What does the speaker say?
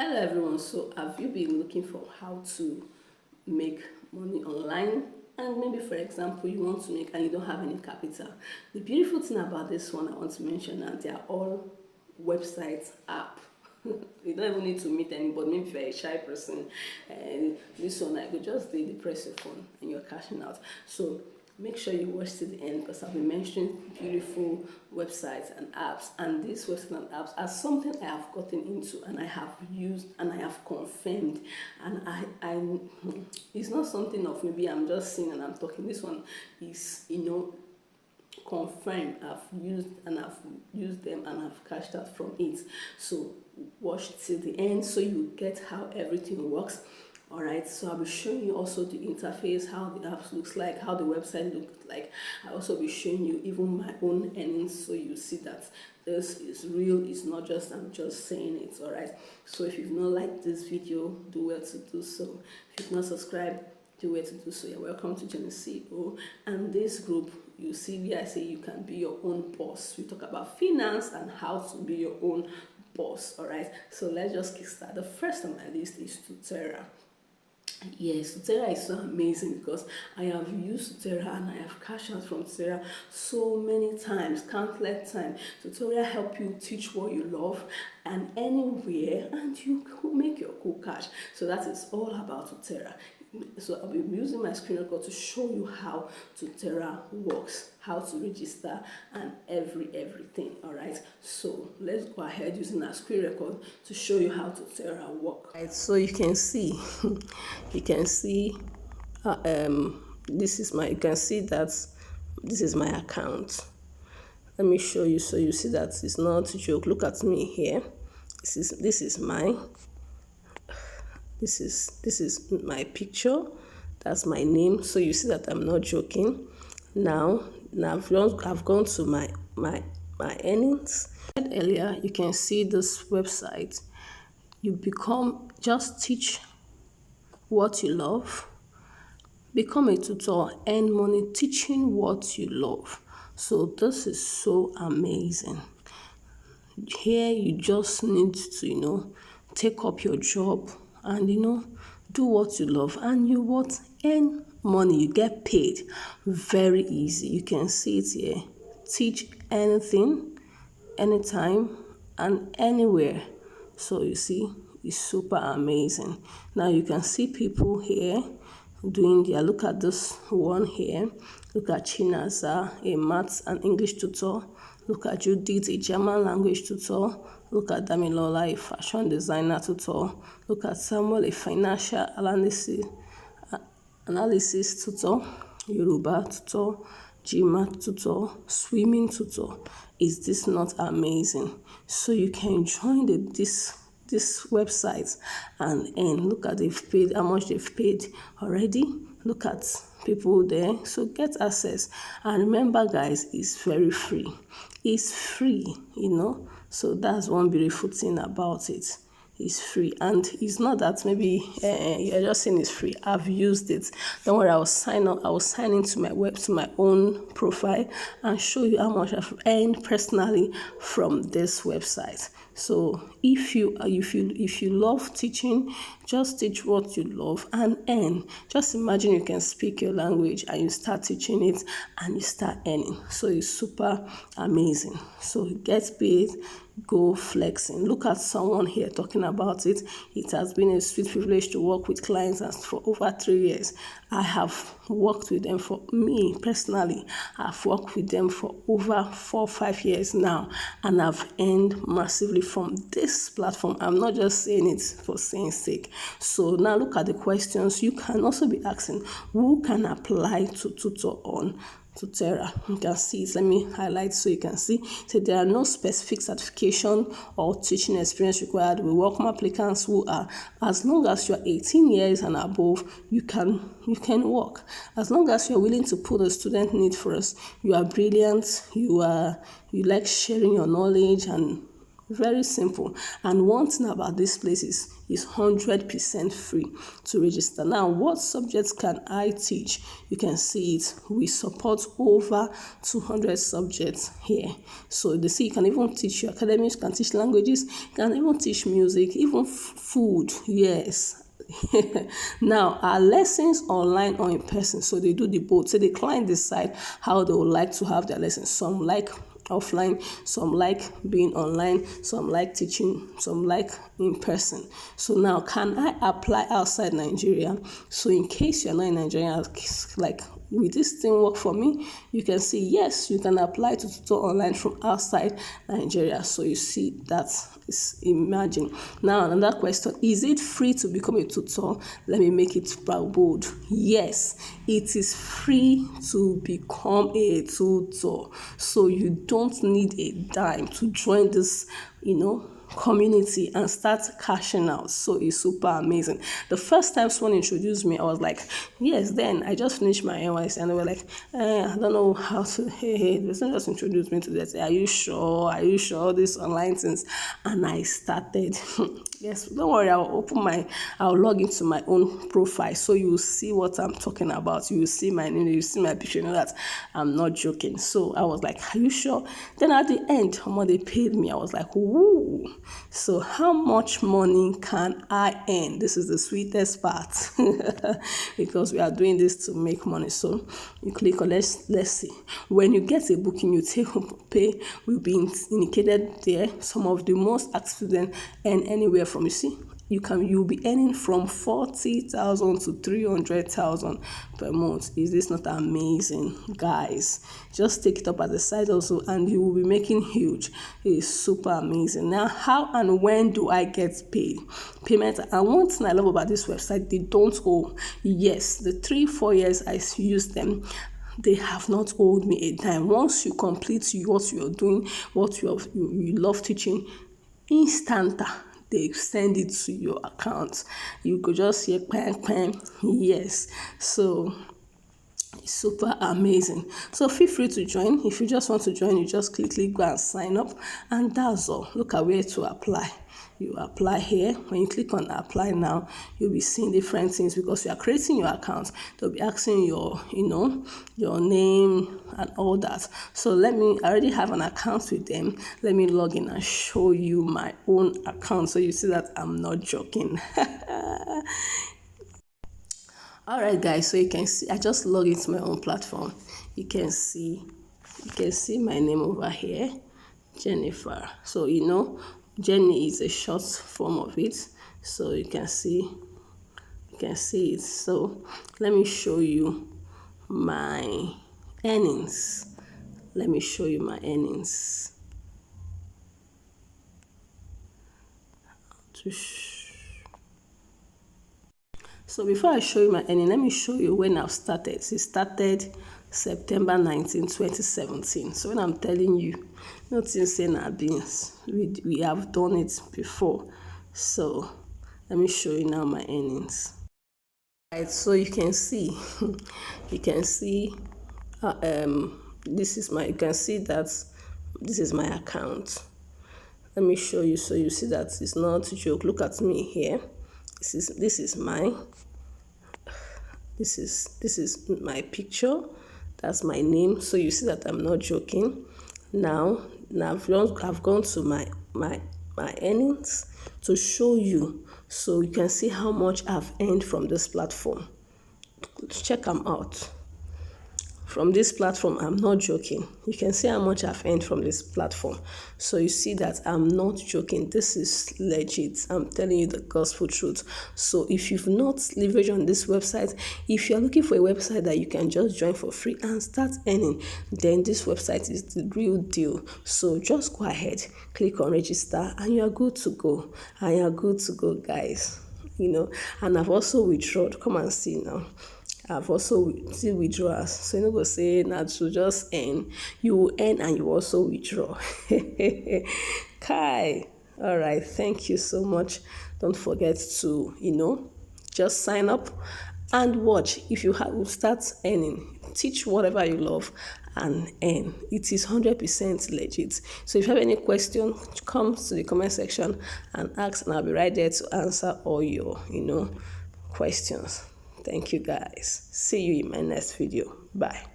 Hello everyone, so have you been looking for how to make money online? And maybe for example you want to make and you don't have any capital. The beautiful thing about this one I want to mention that they are all websites app. You don't even need to meet anybody. Maybe if you're a shy person and this one I could just press your phone and you're cashing out. So make sure you watch to the end because I'll be mentioning beautiful websites and apps, and these websites and apps are something I have gotten into and I have used and I have confirmed, and I it's not something of maybe I'm just saying and I'm talking. This one is confirmed. I've used them and I've cashed out from it. So watch till the end so you get how everything works. All right, so I'll be showing you also the interface, how the apps looks like, how the website looks like. I'll also be showing you even my own earnings, so you see that this is real. It's not just I'm just saying it. All right, so if you've not liked this video, do well to do so. If you've not subscribed, do well to do so. You're welcome to join the CEO and this group. You see where I say you can be your own boss. We talk about finance and how to be your own boss. All right, so let's just kickstart. The first on my list is Tutera. Yes, Tutera is so amazing because I have used Tutera and I have cashed out from Tutera so many times, countless times. Tutera help you teach what you love and anywhere, and you make your cool cash. So that is all about Tutera. So I'll be using my screen record to show you how Tutera works, how to register, and everything. All right, so let's go ahead using our screen record to show you how Tutera works. Right, so you can see this is my, you can see that this is my account. Let me show you so you see that it's not a joke. Look at me here. This is my picture. That's my name. So you see that I'm not joking. Now I've gone to my earnings. Earlier, you can see this website. You just teach what you love. Become a tutor, earn money teaching what you love. So this is so amazing. Here you just need to, take up your job and, do what you love, and you earn money, you get paid. Very easy. You can see it here. Teach anything, anytime, and anywhere. So you see, it's super amazing. Now you can see people here doing look at this one here. Look at Chinaza, a maths and English tutor. Look at Judith, a German language tutor. Look at Damilola, a fashion designer tutor. Look at Samuel, a financial analysis tutor. Yoruba tutor. GMAT tutor. Swimming tutor. Is this not amazing? So you can join this website and look at how much they've paid already. Look at people there. So get access, and remember guys, it's very free. It's free, so that's one beautiful thing about it. It's free, and it's not that maybe you're just saying it's free. I've used it. Don't worry, I will sign into my own profile and show you how much I've earned personally from this website. So if you love teaching, just teach what you love and earn. Just imagine you can speak your language and you start teaching it and you start earning. So it's super amazing. So get paid, go flexing. Look at someone here talking about it. It has been a sweet privilege to work with clients for over 3 years. I have worked with them, for me personally, I've worked with them for over 4 or 5 years now, and I've earned massively from this platform. I'm not just saying it for saying sake. So now look at the questions. You can also be asking, who can apply to tutor on Tutera? You can see it. Let me highlight so you can see. So there are no specific certification or teaching experience required. We welcome applicants who are, as long as you're 18 years and above, you can work. As long as you're willing to put the student need first, you are brilliant, you like sharing your knowledge and Very simple. And one thing about this place is 100% free to register. Now, what subjects can I teach? You can see it. We support over 200 subjects here. So they see you can even teach your academics, you can teach languages, you can even teach music, even food. Yes. Now, our lessons online or in person, so they do the both. So the client decide how they would like to have their lessons. Some like offline, some like being online, some like teaching, some like in person. So now, can I apply outside Nigeria? So in case you're not in Nigeria, like, will this thing work for me? You can see yes, you can apply to tutor online from outside Nigeria. So you see that is imagine. Now another question, is it free to become a tutor? Let me make it bold. Yes, it is free to become a tutor. So you don't need a dime to join this, community and start cashing out. So it's super amazing. The first time someone introduced me, I was like, yes, then I just finished my NYC and they were like, I don't know how to, hey, this just introduced me to that. Are you sure this online things? And I started. Yes, don't worry, I'll log into my own profile so you will see what I'm talking about. You will see my name, you will see my picture, you know that I'm not joking. So I was like, are you sure? Then at the end, how they paid me, I was like, woo. So how much money can I earn? This is the sweetest part because we are doing this to make money. So you click on let's see. When you get a booking, you take home pay will be indicated there. Some of the most active students earn anywhere from, you'll be earning from 40,000 to 300,000 per month. Is this not amazing, guys? Just take it up at the side also and you will be making huge. It is super amazing. Now, how and when do I get paid? Payment, and one thing I love about this website, they don't owe. Yes, the 3-4 years I used them, they have not owed me a dime. Once you complete what you're doing, what you love teaching, instanta, they send it to your account. You could just hear bang, bang. Yes. So it's super amazing. So feel free to join. If you just want to join, you just click go and sign up, and that's all. Look at where to apply. You apply here. When you click on apply now, you'll be seeing different things because you are creating your account. They'll be asking your name and all that. So I already have an account with them. Let me log in and show you my own account so you see that I'm not joking. All right, guys, so you can see I just log into my own platform. You can see my name over here, Jennifer. So Jenny is a short form of it, so you can see it. So let me show you my earnings. So before I show you my earning, let me show you when I've started. It started September 19, 2017. So when I'm telling you, nothing saying our beans, we have done it before. So let me show you now my earnings. Right, so you can see, you can see that this is my account. Let me show you so you see that it's not a joke. Look at me here. This is my picture. That's my name. So you see that I'm not joking. Now I've gone to my earnings to show you, so you can see how much I've earned from this platform. Check them out. From this platform, I'm not joking. You can see how much I've earned from this platform. So you see that I'm not joking. This is legit. I'm telling you the gospel truth. So if you've not leveraged on this website, if you're looking for a website that you can just join for free and start earning, then this website is the real deal. So just go ahead, click on register, and you're good to go. And you're good to go, guys. And I've also withdrawn. Come and see now. I've also still withdrawals. So you go say now to just earn. You will earn and you also withdraw. Kai. All right. Thank you so much. Don't forget to, just sign up and watch. If you start earning, teach whatever you love and earn. It is 100% legit. So if you have any question, come to the comment section and ask, and I'll be right there to answer all your, questions. Thank you guys. See you in my next video. Bye.